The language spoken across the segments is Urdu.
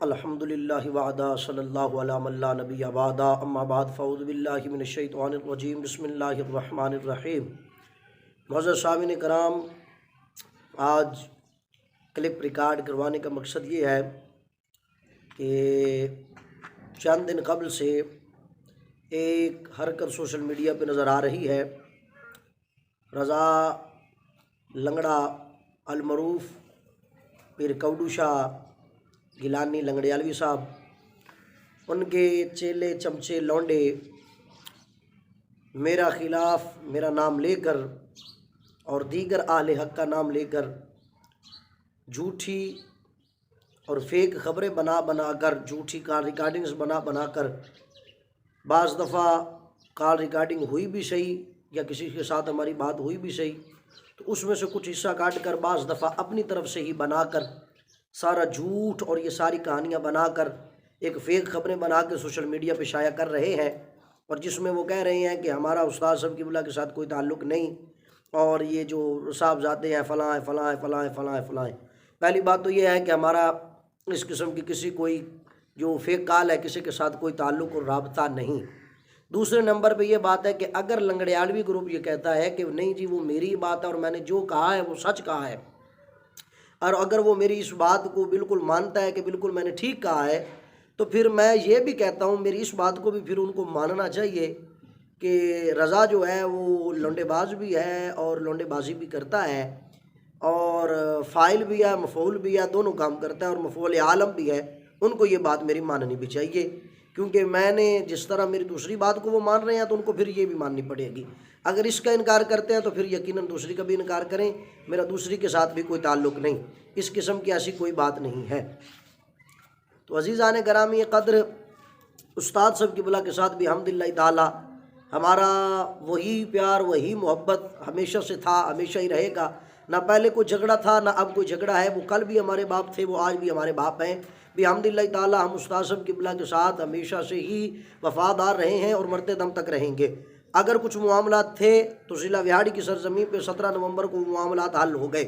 الحمدللہ وعدا صلی اللہ علیہ من لا نبی بعدا اما بعد فاعوذ باللہ من الشیطان الرجیم بسم اللہ الرحمن الرحیم۔ معزز سامعین کرام، آج کلپ ریکارڈ کروانے کا مقصد یہ ہے کہ چند دن قبل سے ایک حرکت سوشل میڈیا پہ نظر آ رہی ہے۔ رضا لنگڑا المعروف پیر کودو شاہ گیلانی لنگڑیالوی صاحب، ان کے چیلے چمچے لونڈے میرا نام لے کر اور دیگر اہل حق کا نام لے کر جھوٹی اور فیک خبریں بنا کر، جھوٹی کال ریکارڈنگز بنا کر، بعض دفعہ کال ریکارڈنگ ہوئی بھی صحیح یا کسی کے ساتھ ہماری بات ہوئی بھی صحیح، تو اس میں سے کچھ حصہ کاٹ کر بعض دفعہ اپنی طرف سے ہی بنا کر سارا جھوٹ اور یہ ساری کہانیاں بنا کر ایک فیک خبریں بنا کے سوشل میڈیا پہ شائع کر رہے ہیں، اور جس میں وہ کہہ رہے ہیں کہ ہمارا استاد صاحب قبلہ کے ساتھ کوئی تعلق نہیں، اور یہ جو صاحبزادے ہیں فلاں ہیں فلاں ہیں فلاں ہیں فلاں ہیں فلاں ہیں۔ پہلی بات تو یہ ہے کہ ہمارا اس قسم کی کسی کوئی جو فیک کال ہے کسی کے ساتھ کوئی تعلق اور رابطہ نہیں۔ دوسرے نمبر پہ یہ بات ہے کہ اگر لنگڑیالوی گروپ یہ کہتا ہے کہ نہیں جی وہ میری بات ہے اور میں نے جو کہا ہے وہ سچ کہا ہے، اور اگر وہ میری اس بات کو بالکل مانتا ہے کہ بالکل میں نے ٹھیک کہا ہے، تو پھر میں یہ بھی کہتا ہوں میری اس بات کو بھی پھر ان کو ماننا چاہیے کہ رضا جو ہے وہ لونڈے باز بھی ہے اور لونڈے بازی بھی کرتا ہے، اور فاعل بھی ہے مفعول بھی ہے، دونوں کام کرتا ہے اور مفعول عالم بھی ہے۔ ان کو یہ بات میری ماننی بھی چاہیے، کیونکہ میں نے جس طرح میری دوسری بات کو وہ مان رہے ہیں تو ان کو پھر یہ بھی ماننی پڑے گی۔ اگر اس کا انکار کرتے ہیں تو پھر یقیناً دوسری کا بھی انکار کریں۔ میرا دوسری کے ساتھ بھی کوئی تعلق نہیں، اس قسم کی ایسی کوئی بات نہیں ہے۔ تو عزیزان گرامی قدر، استاد صاحب قبلہ کے ساتھ بھی الحمدللہ تعالی ہمارا وہی پیار وہی محبت ہمیشہ سے تھا، ہمیشہ ہی رہے گا۔ نہ پہلے کوئی جھگڑا تھا نہ اب کوئی جھگڑا ہے۔ وہ کل بھی ہمارے باپ تھے، وہ آج بھی ہمارے باپ ہیں۔ الحمدللہ تعالی ہم استاد صاحب قبلہ کے ساتھ ہمیشہ سے ہی وفادار رہے ہیں اور مرتے دم تک رہیں گے۔ اگر کچھ معاملات تھے تو ضلع وہاڑی کی سرزمین پہ 17 نومبر کو معاملات حل ہو گئے،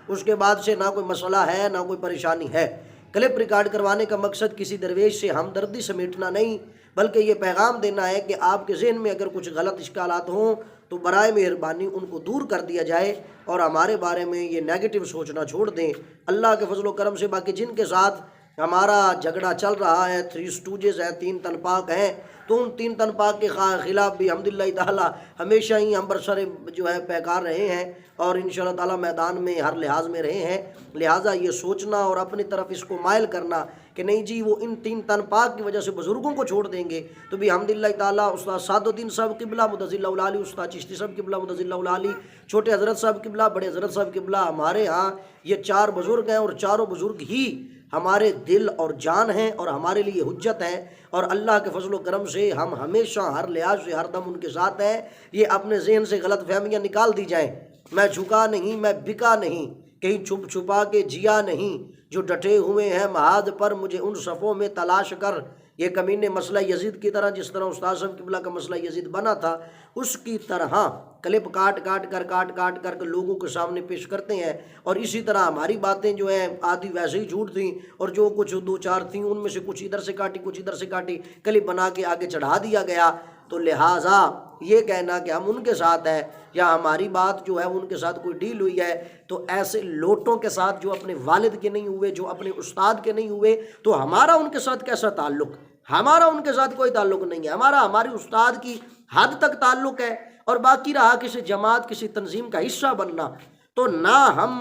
اس کے بعد سے نہ کوئی مسئلہ ہے نہ کوئی پریشانی ہے۔ کلپ ریکارڈ کروانے کا مقصد کسی درویش سے ہمدردی سمیٹنا نہیں، بلکہ یہ پیغام دینا ہے کہ آپ کے ذہن میں اگر کچھ غلط اشکالات ہوں تو برائے مہربانی ان کو دور کر دیا جائے اور ہمارے بارے میں یہ نیگیٹو سوچنا چھوڑ دیں۔ اللہ کے فضل و کرم سے باقی جن کے ساتھ ہمارا جھگڑا چل رہا ہے، 3 اسٹوجز ہیں، 3 تن پاک ہیں، تو ان 3 تن پاک کے خلاف بھی الحمدللہ تعالی ہمیشہ ہی ہم برسر جو ہے پیکار رہے ہیں اور انشاءاللہ تعالی میدان میں ہر لحاظ میں رہے ہیں۔ لہٰذا یہ سوچنا اور اپنی طرف اس کو مائل کرنا کہ نہیں جی وہ ان 3 تن پاک کی وجہ سے بزرگوں کو چھوڑ دیں گے، تو بھی الحمدللہ تعالی استاد سعد الدین صاحب قبلہ مدظل اللہ العالی، استاد چشتی صاحب قبلہ مدظل اللہ العالی، چھوٹے حضرت صاحب قبلہ، بڑے حضرت صاحب قبلہ، ہمارے ہاں یہ 4 بزرگ ہیں اور چاروں بزرگ ہی ہمارے دل اور جان ہیں اور ہمارے لیے حجت ہیں، اور اللہ کے فضل و کرم سے ہم ہمیشہ ہر لحاظ سے ہر دم ان کے ساتھ ہیں۔ یہ اپنے ذہن سے غلط فہمیاں نکال دی جائیں۔ میں جھکا نہیں، میں بکا نہیں، کہیں چھپ چھپا کے جیا نہیں، جو ڈٹے ہوئے ہیں معاد پر مجھے ان صفوں میں تلاش کر۔ یہ کمینے مسئلہ یزید کی طرح، جس طرح استاد صاحب قبلہ کا مسئلہ یزید بنا تھا، اس کی طرح کلپ کاٹ کر لوگوں کے سامنے پیش کرتے ہیں، اور اسی طرح ہماری باتیں جو ہیں آدھی ویسے ہی جھوٹ تھیں اور جو کچھ 2-4 تھیں ان میں سے کچھ ادھر سے کاٹی کچھ ادھر سے کاٹی، کلپ بنا کے آگے چڑھا دیا گیا۔ تو لہٰذا یہ کہنا کہ ہم ان کے ساتھ ہیں یا ہماری بات جو ہے ان کے ساتھ کوئی ڈیل ہوئی ہے، تو ایسے لوٹوں کے ساتھ جو اپنے والد کے نہیں ہوئے، جو اپنے استاد کے نہیں ہوئے، تو ہمارا ان کے ساتھ کیسا تعلق؟ ہمارا ان کے ساتھ کوئی تعلق نہیں ہے۔ ہمارا ہماری استاد کی حد تک تعلق ہے، اور باقی رہا کسی جماعت کسی تنظیم کا حصہ بننا، تو نہ ہم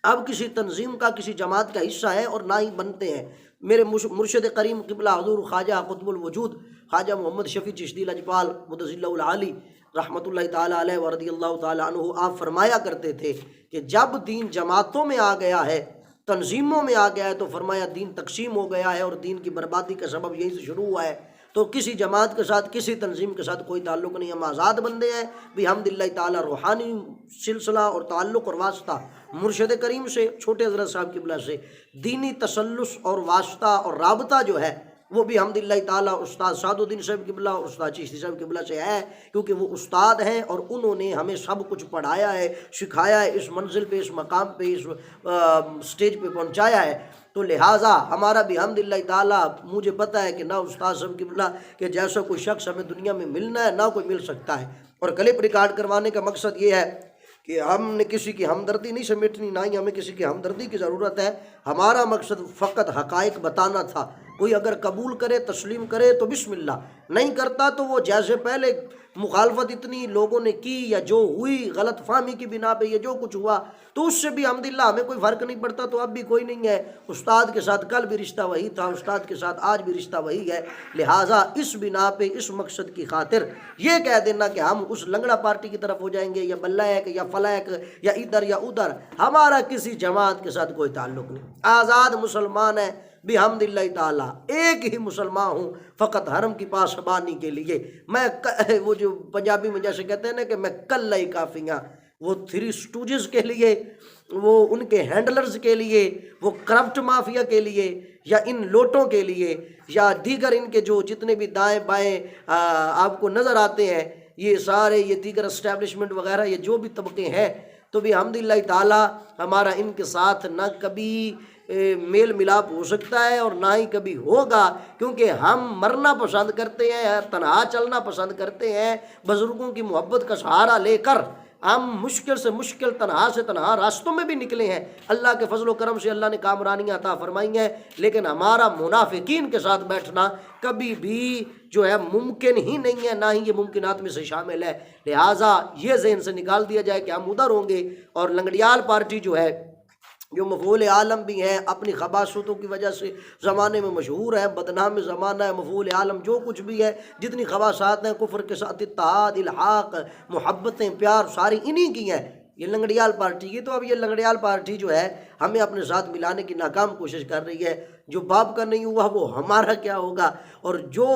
اب کسی تنظیم کا کسی جماعت کا حصہ ہیں اور نہ ہی بنتے ہیں۔ میرے مرشد کریم قبلہ حضور خواجہ قطب الوجود خواجہ محمد شفیع چشتی لجپال مدظل اللہ العالی رحمۃ اللہ تعالیٰ علیہ ورضی اللہ تعالیٰ عنہ، آپ فرمایا کرتے تھے کہ جب دین جماعتوں میں آ گیا ہے، تنظیموں میں آ گیا ہے، تو فرمایا دین تقسیم ہو گیا ہے اور دین کی بربادی کا سبب یہیں سے شروع ہوا ہے۔ تو کسی جماعت کے ساتھ کسی تنظیم کے ساتھ کوئی تعلق نہیں، ہم آزاد بندے ہیں الحمدللہ تعالی۔ روحانی سلسلہ اور تعلق اور واسطہ مرشد کریم سے، چھوٹے حضرت صاحب قبلہ سے، دینی تسلس اور واسطہ اور رابطہ جو ہے وہ بھی الحمدللہ تعالی استاد سعد الدین صاحب قبلہ اور استاد چشتی صاحب قبلہ سے ہے، کیونکہ وہ استاد ہیں اور انہوں نے ہمیں سب کچھ پڑھایا ہے، سکھایا ہے، اس منزل پہ، اس مقام پہ، اس سٹیج پہ پہنچایا ہے۔ تو لہٰذا ہمارا بھی الحمدللہ تعالیٰ مجھے پتہ ہے کہ نہ استاد صاحب قبلہ کہ جیسا کوئی شخص ہمیں دنیا میں ملنا ہے نہ کوئی مل سکتا ہے. اور کلپ ریکارڈ کروانے کا مقصد یہ ہے کہ ہم نے کسی کی ہمدردی نہیں سمیٹنی، نہ ہی ہمیں کسی کی ہمدردی کی ضرورت ہے. ہمارا مقصد فقط حقائق بتانا تھا. کوئی اگر قبول کرے تسلیم کرے تو بسم اللہ، نہیں کرتا تو وہ جیسے پہلے مخالفت اتنی لوگوں نے کی یا جو ہوئی غلط فہمی کی بنا پہ یہ جو کچھ ہوا تو اس سے بھی الحمدللہ ہمیں کوئی فرق نہیں پڑتا. تو اب بھی کوئی نہیں ہے. استاد کے ساتھ کل بھی رشتہ وہی تھا، استاد کے ساتھ آج بھی رشتہ وہی ہے. لہٰذا اس بنا پہ اس مقصد کی خاطر یہ کہہ دینا کہ ہم اس لنگڑا پارٹی کی طرف ہو جائیں گے یا بلیک یا فلیک یا ادھر یا ادھر، ہمارا کسی جماعت کے ساتھ کوئی تعلق نہیں. آزاد مسلمان ہے بحمدللہ تعالیٰ، ایک ہی مسلمان ہوں فقط حرم کی پاسبانی کے لیے. میں وہ جو پنجابی میں جیسے کہتے ہیں نا کہ میں کل ہی کافیاں، وہ تھری سٹوجز کے لیے، وہ ان کے ہینڈلرز کے لیے، وہ کرپٹ مافیا کے لیے، یا ان لوٹوں کے لیے، یا دیگر ان کے جو جتنے بھی دائیں بائیں آپ کو نظر آتے ہیں، یہ سارے یہ دیگر اسٹیبلشمنٹ وغیرہ یہ جو بھی طبقے ہیں، تو بھی الحمدللہ تعالیٰ ہمارا ان کے ساتھ نہ کبھی میل ملاپ ہو سکتا ہے اور نہ ہی کبھی ہوگا، کیونکہ ہم مرنا پسند کرتے ہیں، تنہا چلنا پسند کرتے ہیں. بزرگوں کی محبت کا سہارا لے کر ہم مشکل سے مشکل تنہا سے تنہا راستوں میں بھی نکلے ہیں. اللہ کے فضل و کرم سے اللہ نے کامرانیاں عطا فرمائی ہیں، لیکن ہمارا منافقین کے ساتھ بیٹھنا کبھی بھی جو ہے ممکن ہی نہیں ہے، نہ ہی یہ ممکنات میں سے شامل ہے. لہٰذا یہ ذہن سے نکال دیا جائے کہ ہم ادھر ہوں گے. اور لنگڑیال پارٹی جو ہے، جو مفعول عالم بھی ہیں، اپنی خباثتوں کی وجہ سے زمانے میں مشہور ہے، بدنام زمانہ ہے، مفعول عالم جو کچھ بھی ہے، جتنی خباثات ہیں، کفر کے ساتھ اتحاد، الحاق، محبتیں، پیار، ساری انہی کی ہیں. یہ لنگڑیال پارٹی کی. تو اب یہ لنگڑیال پارٹی جو ہے ہمیں اپنے ساتھ ملانے کی ناکام کوشش کر رہی ہے. جو باپ کا نہیں ہوا وہ ہمارا کیا ہوگا، اور جو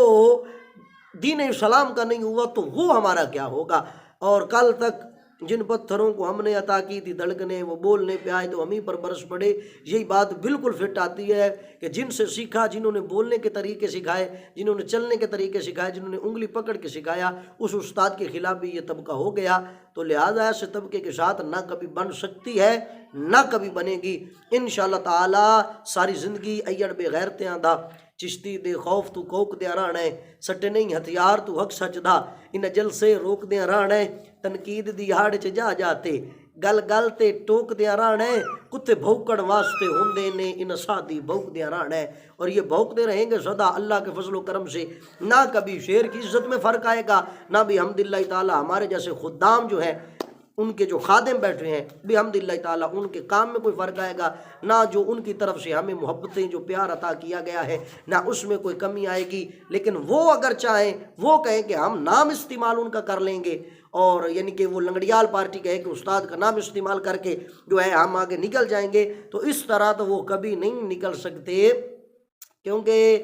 دین اسلام کا نہیں ہوا تو وہ ہمارا کیا ہوگا. اور کل تک جن پتھروں کو ہم نے عطا کی تھی دھڑکنے، وہ بولنے پہ آئے تو ہم ہی پر برس پڑے. یہی بات بالکل فٹ آتی ہے کہ جن سے سیکھا، جنہوں نے بولنے کے طریقے سکھائے، جنہوں نے چلنے کے طریقے سکھائے، جنہوں نے انگلی پکڑ کے سکھایا، اس استاد کے خلاف بھی یہ طبقہ ہو گیا. تو لہٰذا ایسے طبقے کے ساتھ نہ کبھی بن سکتی ہے نہ کبھی بنے گی. انشاءاللہ تعالیٰ ساری زندگی ایڑ بے غیرتے آندہ چشتی دے خوف تو کوک دیا رانے، سٹے نہیں ہتھیار تو حق سچ دا، ان جل سے روک دیا رانے، تنقید دی ہاڑ چ جا جاتے، گل گل تے ٹوک دیا رانے، کتے بھوکڑ واسطے ہوندے نے ان سادی بھوک دیا رانے. اور یہ بھوکتے رہیں گے سدا اللہ کے فضل و کرم سے. نہ کبھی شیر کی عزت میں فرق آئے گا، نہ بھی الحمدللہ تعالیٰ ہمارے جیسے خدام جو ہیں، ان کے جو خادم بیٹھے ہیں بھی الحمدللہ تعالیٰ ان کے کام میں کوئی فرق آئے گا، نہ جو ان کی طرف سے ہمیں محبتیں جو پیار عطا کیا گیا ہے نہ اس میں کوئی کمی آئے گی. لیکن وہ اگر چاہیں وہ کہیں کہ ہم نام استعمال ان کا کر لیں گے، اور یعنی کہ وہ لنگڑیال پارٹی کہے کہ استاد کا نام استعمال کر کے جو ہے ہم آگے نکل جائیں گے، تو اس طرح تو وہ کبھی نہیں نکل سکتے. کیونکہ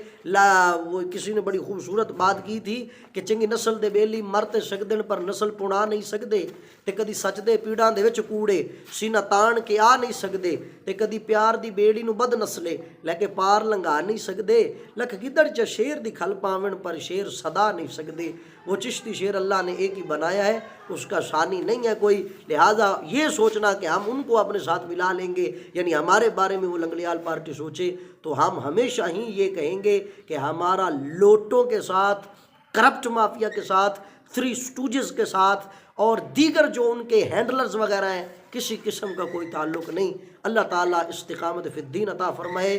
وہ کسی نے بڑی خوبصورت بات کی تھی کہ چنگی نسل دے بیلی مرتے سکدن پر نسل پڑا نہیں سکدے، تے کدی سچ دے پیڑاں دے وچ کوڑے سینہ تان کے آ نہیں سکدے، تے کدی پیار دی بیڑی نو بد نسلے لے کے پار لنگا نہیں سکدے، لکھ گدڑ چ شیر دی کھل پاون پر شیر صدا نہیں سکدے. وہ چشتی شیر اللہ نے ایک ہی بنایا ہے، اس کا ثانی نہیں ہے کوئی. لہٰذا یہ سوچنا کہ ہم ان کو اپنے ساتھ ملا لیں گے، یعنی ہمارے بارے میں وہ لنگڑیال پارٹی سوچے، تو ہم ہمیشہ ہی یہ کہیں گے کہ ہمارا لوٹوں کے ساتھ، کرپٹ مافیا کے ساتھ، تھری سٹوجز کے ساتھ اور دیگر جو ان کے ہینڈلرز وغیرہ ہیں، کسی قسم کا کوئی تعلق نہیں. اللہ تعالیٰ استقامت فی الدین عطا فرمائے.